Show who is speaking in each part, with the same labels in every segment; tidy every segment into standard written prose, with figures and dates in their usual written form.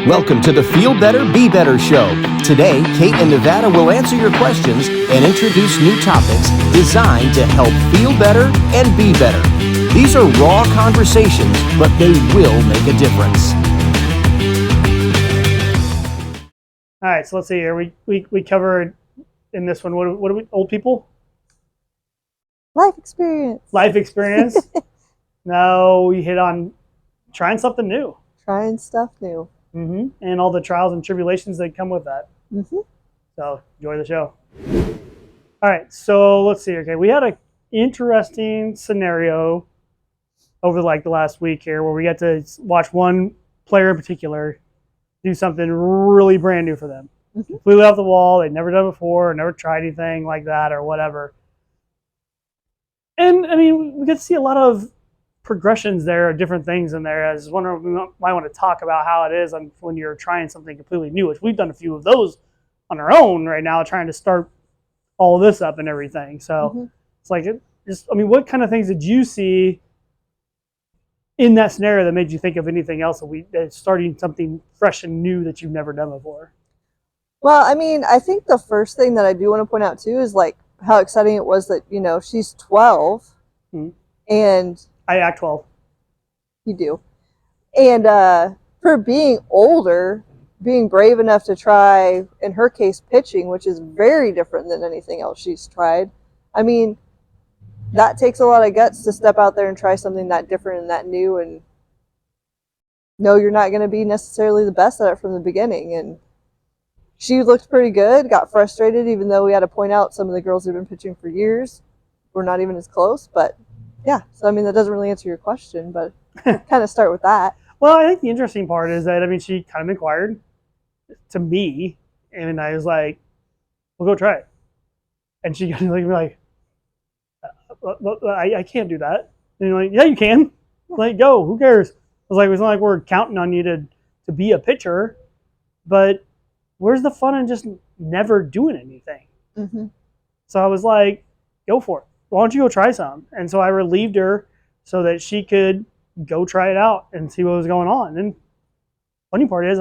Speaker 1: Welcome to the Feel Better, Be Better show. Today, Kate and Nevada will answer your questions and introduce new topics designed to help feel better and be better. These are raw conversations, but they will make a difference.
Speaker 2: All right, so let's see here. We covered in this one, what are we, old people?
Speaker 3: Life experience.
Speaker 2: Life experience. Now we hit on trying something new.
Speaker 3: Trying stuff new.
Speaker 2: And all the trials and tribulations that come with that. So enjoy the show. All right, so let's see. Okay, we had an interesting scenario over like the last week here where we got to watch one player in particular do something really brand new for them. Completely off the wall. They'd never done before, never tried anything like that or whatever. And I mean, we get to see a lot of progressions there, different things in there. I was wondering, we might want to talk about how it is when you're trying something completely new, which we've done a few of those on our own right now, trying to start all of this up and everything. So it's like, what kind of things did you see in that scenario that made you think of anything else that starting something fresh and new that you've never done before?
Speaker 3: Well, I mean, I think the first thing that I do want to point out too is like how exciting it was that, you know, she's 12 and
Speaker 2: I act 12.
Speaker 3: You do. And for being older, being brave enough to try, in her case, pitching, which is very different than anything else she's tried. I mean, that takes a lot of guts to step out there and try something that different and that new, and know you're not going to be necessarily the best at it from the beginning. And she looked pretty good, got frustrated, even though we had to point out some of the girls who've been pitching for years were not even as close, but yeah, so I mean, that doesn't really answer your question, but kind of start with that.
Speaker 2: Well, I think the interesting part is that, I mean, she kind of inquired to me, and I was like, "We'll go try it." And she kind of like, I can't do that. And you're like, "Yeah, you can. Like, go. Who cares?" I was like, "It's not like we're counting on you to be a pitcher, but where's the fun in just never doing anything?" So I was like, "Go for it. Why don't you go try some?" And so I relieved her so that she could go try it out and see what was going on. And funny part is,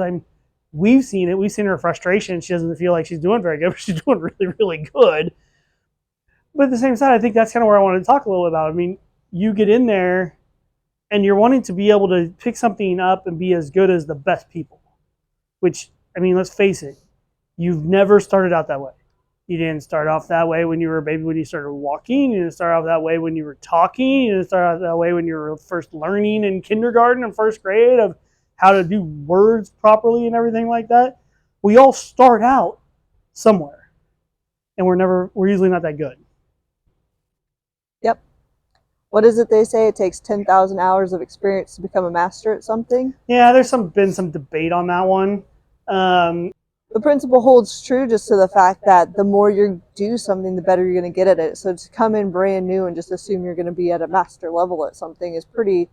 Speaker 2: we've seen it. We've seen her frustration. She doesn't feel like she's doing very good, but she's doing really, really good. But at the same time, I think that's kind of where I wanted to talk a little about. I mean, you get in there and you're wanting to be able to pick something up and be as good as the best people, which, I mean, let's face it, you've never started out that way. You didn't start off that way when you were a baby, when you started walking. You didn't start off that way when you were talking. You didn't start off that way when you were first learning in kindergarten and first grade of how to do words properly and everything like that. We all start out somewhere, and we're usually not that good.
Speaker 3: Yep. What is it they say? It takes 10,000 hours of experience to become a master at something?
Speaker 2: Yeah, there's been some debate on that one.
Speaker 3: The principle holds true just to the fact that the more you do something, the better you're going to get at it. So to come in brand new and just assume you're going to be at a master level at something is pretty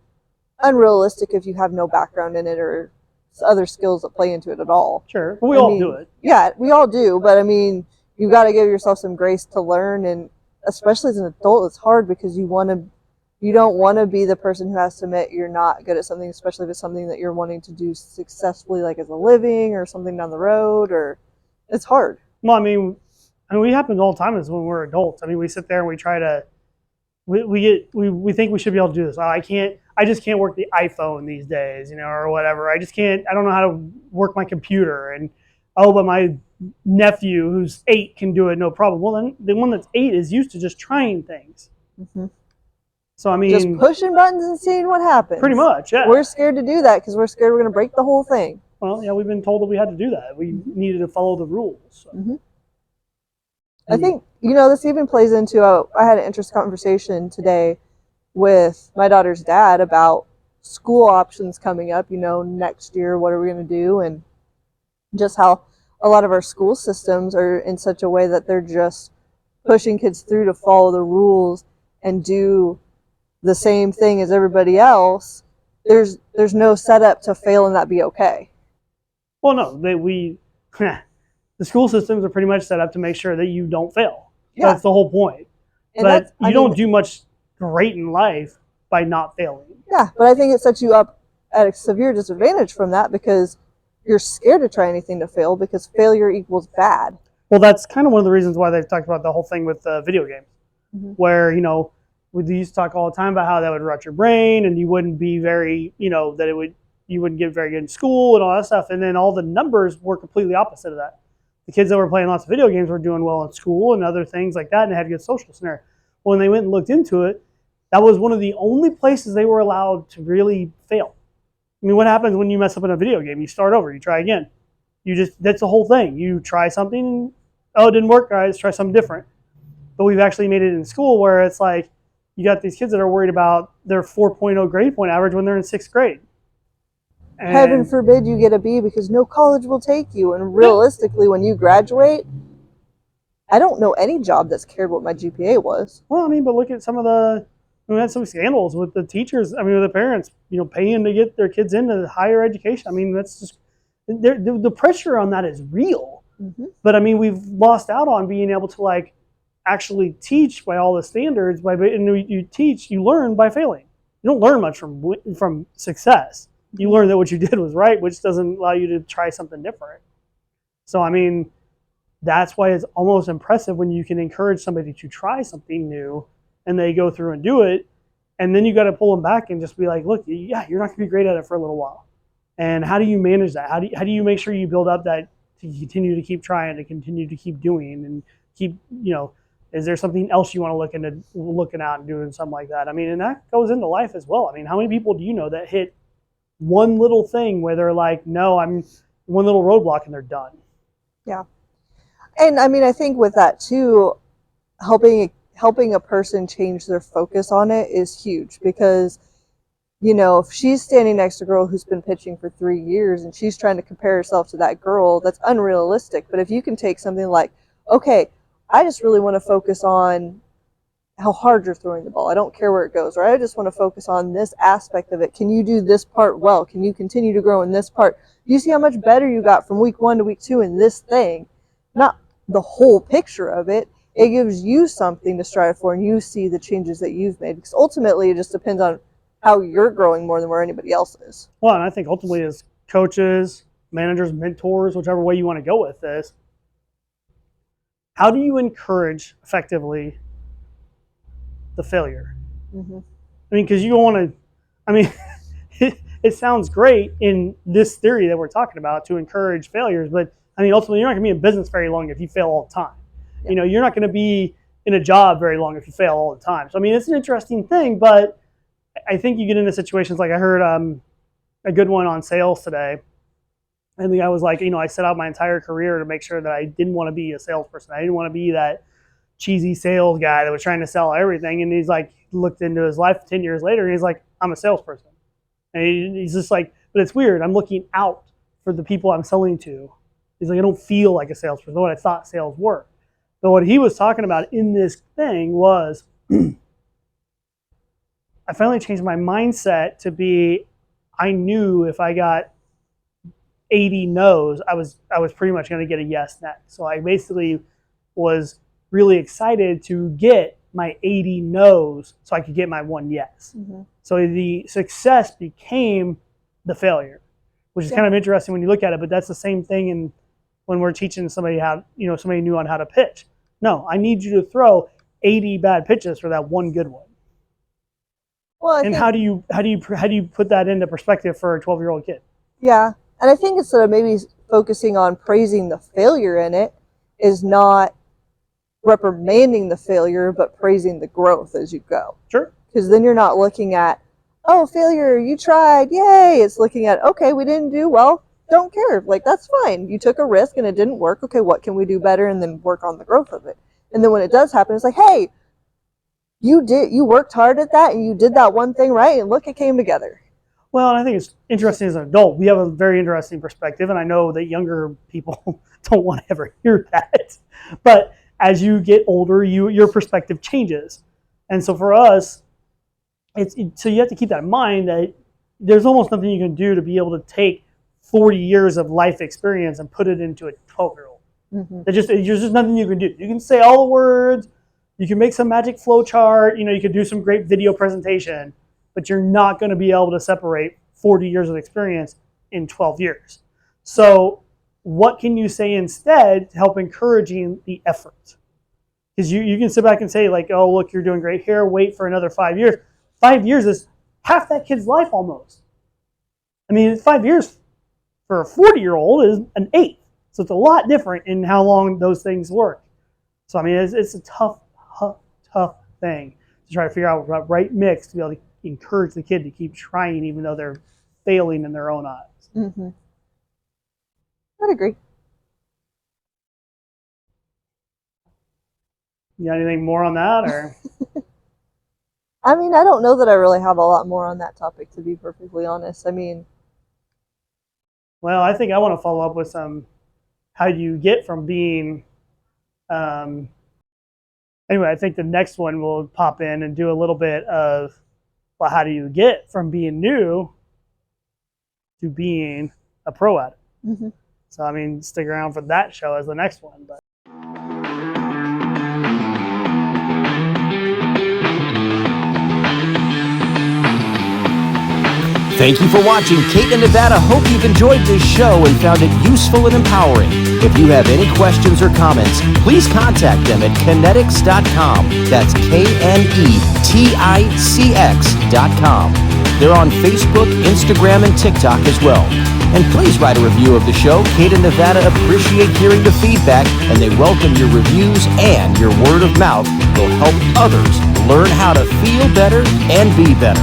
Speaker 3: unrealistic if you have no background in it or other skills that play into it at all.
Speaker 2: Sure, but we all do it.
Speaker 3: Yeah, we all do. But I mean, you got to give yourself some grace to learn, and especially as an adult, it's hard because you don't want to be the person who has to admit you're not good at something, especially if it's something that you're wanting to do successfully, like as a living or something down the road, or it's hard.
Speaker 2: Well, I mean, we happen all the time is when we're adults. I mean, we sit there and we try to, we think we should be able to do this. Oh, I just can't work the iPhone these days, or whatever. I don't know how to work my computer. And, but my nephew who's 8 can do it, no problem. Well, then the one that's 8 is used to just trying things. So, I mean,
Speaker 3: just pushing buttons and seeing what happens.
Speaker 2: Pretty much, yeah.
Speaker 3: We're scared to do that because we're scared we're going to break the whole thing.
Speaker 2: Well, yeah, we've been told that we had to do that. We needed to follow the rules. So.
Speaker 3: I think, this even plays into, I had an interesting conversation today with my daughter's dad about school options coming up, next year, what are we going to do? And just how a lot of our school systems are in such a way that they're just pushing kids through to follow the rules and do the same thing as everybody else. There's no setup to fail and that be okay.
Speaker 2: Well, no, the school systems are pretty much set up to make sure that you don't fail. Yeah. That's the whole point. And but you don't do much great in life by not failing.
Speaker 3: Yeah, but I think it sets you up at a severe disadvantage from that because you're scared to try anything to fail because failure equals bad.
Speaker 2: Well, that's kind of one of the reasons why they've talked about the whole thing with video games, where, you know, we used to talk all the time about how that would rot your brain and you wouldn't be very, you know, that you wouldn't get very good in school and all that stuff. And then all the numbers were completely opposite of that. The kids that were playing lots of video games were doing well in school and other things like that and had a good social scenario. When they went and looked into it, that was one of the only places they were allowed to really fail. I mean, what happens when you mess up in a video game? You start over, you try again. That's the whole thing. You try something, oh, it didn't work, guys, let's try something different. But we've actually made it in school where it's like, you got these kids that are worried about their 4.0 grade point average when they're in 6th grade. And
Speaker 3: Heaven forbid you get a B because no college will take you. And realistically, when you graduate, I don't know any job that's cared what my GPA was.
Speaker 2: Well, I mean, but look at some of we had some scandals with the teachers, I mean, with the parents, you know, paying to get their kids into higher education. I mean, that's just, the pressure on that is real. But I mean, we've lost out on being able to like actually teach by all the standards. And you learn by failing. You don't learn much from success. You learn that what you did was right, which doesn't allow you to try something different. So, I mean, that's why it's almost impressive when you can encourage somebody to try something new and they go through and do it. And then you got to pull them back and just be like, look, yeah, you're not going to be great at it for a little while. And how do you manage that? How do you make sure you build up that to continue to keep trying, to continue to keep doing and keep, you know, is there something else you want to looking out and doing something like that? I mean, and that goes into life as well. I mean, how many people do you know that hit one little thing where they're like, no, I'm one little roadblock and they're done?
Speaker 3: Yeah. And I mean, I think with that too, helping a person change their focus on it is huge because, you know, if she's standing next to a girl who's been pitching for 3 years and she's trying to compare herself to that girl, that's unrealistic. But if you can take something like, okay, I just really want to focus on how hard you're throwing the ball. I don't care where it goes, right? I just want to focus on this aspect of it. Can you do this part well? Can you continue to grow in this part? Do you see how much better you got from week 1 to week 2 in this thing? Not the whole picture of it. It gives you something to strive for and you see the changes that you've made because ultimately it just depends on how you're growing more than where anybody else is.
Speaker 2: Well, and I think ultimately as coaches, managers, mentors, whichever way you want to go with this, how do you encourage effectively the failure? I mean, because you don't want to, I mean, it sounds great in this theory that we're talking about to encourage failures, but I mean, ultimately you're not going to be in business very long if you fail all the time. You know, you're not going to be in a job very long if you fail all the time. So, I mean, it's an interesting thing, but I think you get into situations like I heard a good one on sales today. And the guy was like, you know, I set out my entire career to make sure that I didn't want to be a salesperson. I didn't want to be that cheesy sales guy that was trying to sell everything. And he's like, looked into his life 10 years later, and he's like, I'm a salesperson. And he's just like, but it's weird. I'm looking out for the people I'm selling to. He's like, I don't feel like a salesperson, what I thought sales were. But what he was talking about in this thing was, I finally changed my mindset to be, I knew if I got 80 no's, I was pretty much going to get a yes next. So I basically was really excited to get my 80 no's so I could get my one yes. So the success became the failure, which is kind of interesting when you look at it, but that's the same thing when we're teaching somebody how, you know, somebody new on how to pitch. No, I need you to throw 80 bad pitches for that one good one. Well, and how do you put that into perspective for a 12-year-old kid?
Speaker 3: Yeah, and I think instead of maybe focusing on praising the failure in it, is not reprimanding the failure, but praising the growth as you go.
Speaker 2: Sure.
Speaker 3: Because then you're not looking at, oh, failure, you tried, yay. It's looking at, okay, we didn't do well. Don't care. Like, that's fine. You took a risk and it didn't work. Okay, what can we do better? And then work on the growth of it. And then when it does happen, it's like, hey, you worked hard at that and you did that one thing right, and look, it came together.
Speaker 2: Well, and I think it's interesting as an adult. We have a very interesting perspective, and I know that younger people don't want to ever hear that. But as you get older, your perspective changes. And so for us, so you have to keep that in mind that there's almost nothing you can do to be able to take 40 years of life experience and put it into a 12-year-old. There's just nothing you can do. You can say all the words, you can make some magic flow chart, you know, you could do some great video presentation, but you're not going to be able to separate 40 years of experience in 12 years. So what can you say instead to help encouraging the effort? Because you can sit back and say like, oh, look, you're doing great here. Wait for another 5 years. 5 years is half that kid's life almost. I mean, 5 years for a 40-year-old is an eighth. So it's a lot different in how long those things work. So, I mean, it's a tough thing to try to figure out the right mix to be able to encourage the kid to keep trying even though they're failing in their own eyes.
Speaker 3: Mm-hmm. I'd agree.
Speaker 2: You got anything more on that? Or
Speaker 3: I mean, I don't know that I really have a lot more on that topic, to be perfectly honest. I mean,
Speaker 2: well, I think I want to follow up with some how you get from being anyway, I think the next one will pop in and do a little bit of, well, how do you get from being new to being a pro at it?
Speaker 3: mm-hmm.
Speaker 2: So, I mean, stick around for that show as the next one. But
Speaker 1: Thank you for watching Kate in Nevada. Hope you've enjoyed this show and found it useful and empowering. If you have any questions or comments, please contact them at Kenetics.com. That's KNETICX.com. They're on Facebook, Instagram, and TikTok as well. And please write a review of the show. Kate in Nevada appreciate hearing the feedback, and they welcome your reviews, and your word of mouth will help others learn how to feel better and be better.